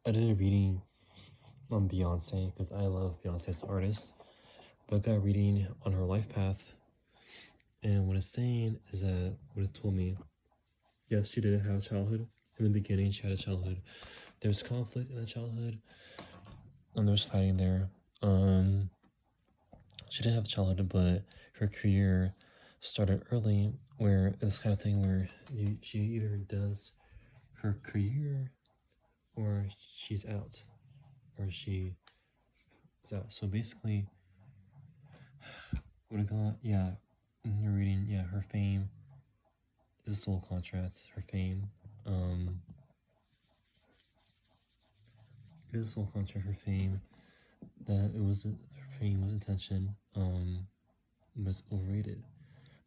I did a reading on Beyonce because I love Beyonce as an artist, but I got reading on her life path, and what it's saying is that what it told me, yes, she did have a childhood. In the beginning, she had a childhood. There was conflict in the childhood, and there was fighting there. She didn't have a childhood, but her career started early, where this kind of thing where she either does her career or she's out, or she is out. So basically, what I got, yeah, in her reading, yeah, her fame is a soul contract. Her fame, it is a soul contract. Her fame, that it wasn't her fame was intention, was overrated.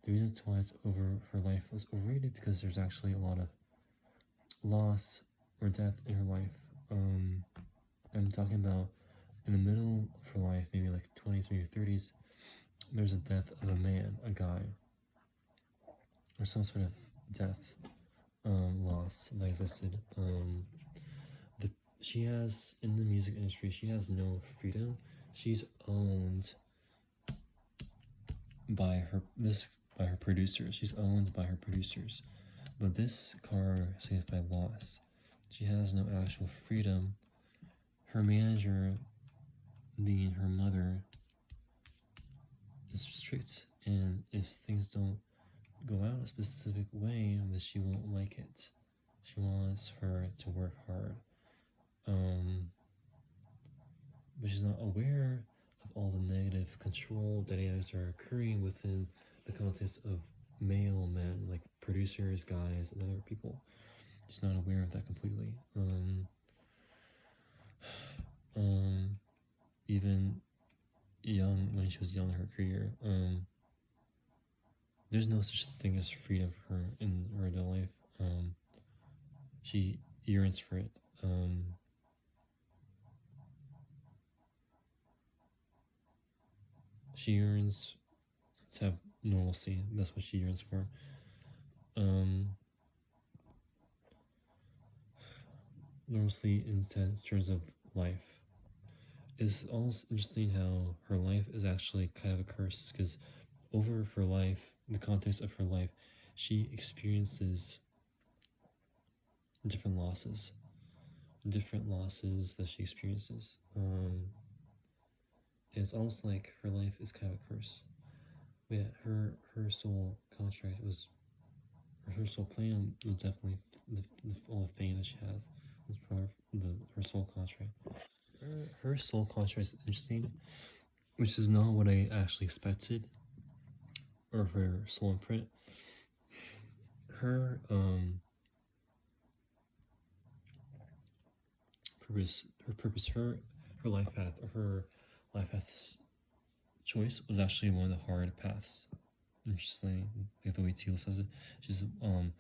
The reason why it's over her life was overrated because there's actually a lot of loss or death in her life. I'm talking about in the middle of her life, maybe like 20s, maybe 30s, there's a death of a man, a guy, or some sort of death, loss that existed. The she has in the music industry, she has no freedom. She's owned by her producers. She's owned by her producers. But this car signifies loss. She has no actual freedom. Her manager, being her mother, is strict, and if things don't go out a specific way, then she won't like it. She wants her to work hard. But she's not aware of all the negative control dynamics that are occurring within the context of male men, like producers, guys, and other people. She's not aware of that completely. Even young, when she was young, her career, there's no such thing as freedom for her in her adult life. She yearns for it. She yearns to have normalcy. That's what she yearns for. Normalcy in terms of life. It's almost interesting how her life is actually kind of a curse because over her life, the context of her life, she experiences different losses that she experiences. It's almost like her life is kind of a curse. But yeah, her soul contract was, or her soul plan was definitely all the fame that she had was part of her soul contract. Her soul contract is interesting, which is not what I actually expected, or her soul imprint. Her purpose, her life path, or her life path choice was actually one of the hard paths. Interestingly, like the way Teal says it, she's one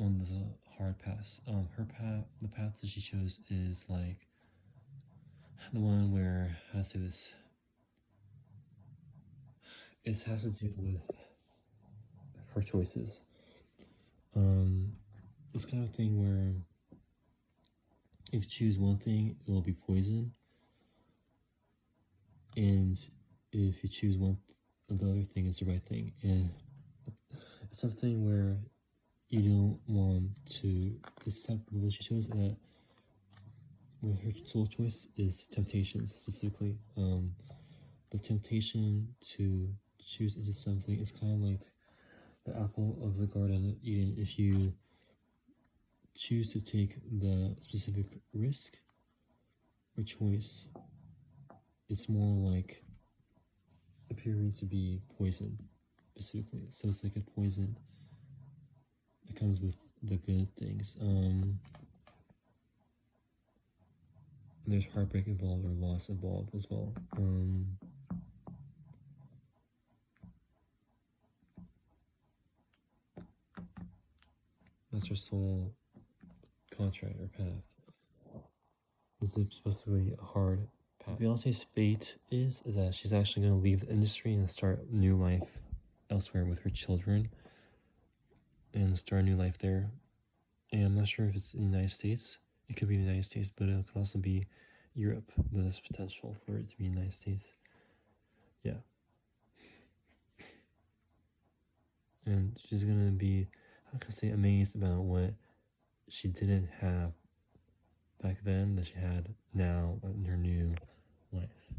of the hard paths. Her path, the path that she chose is like the one where, how to say this, it has to do with her choices. This kind of thing where if you choose one thing, it will be poison, and if you choose one, the other thing is the right thing, and it's something where you don't want to. It's what she chose that. Where her soul choice is temptations, specifically. The temptation to choose into something is kind of like the apple of the Garden of Eden. If you choose to take the specific risk or choice, it's more like appearing to be poison, specifically. So it's like a poison that comes with the good things. There's heartbreak involved or loss involved as well. That's her soul contract or path. This is supposed to be a hard path. Beyonce's fate is that she's actually going to leave the industry and start new life elsewhere with her children and start a new life there. And I'm not sure if it's in the United States. it could be the United States, but it could also be Europe. But there's potential for it to be the United States. Yeah. And she's gonna be, how can I say, amazed about what she didn't have back then that she had now in her new life.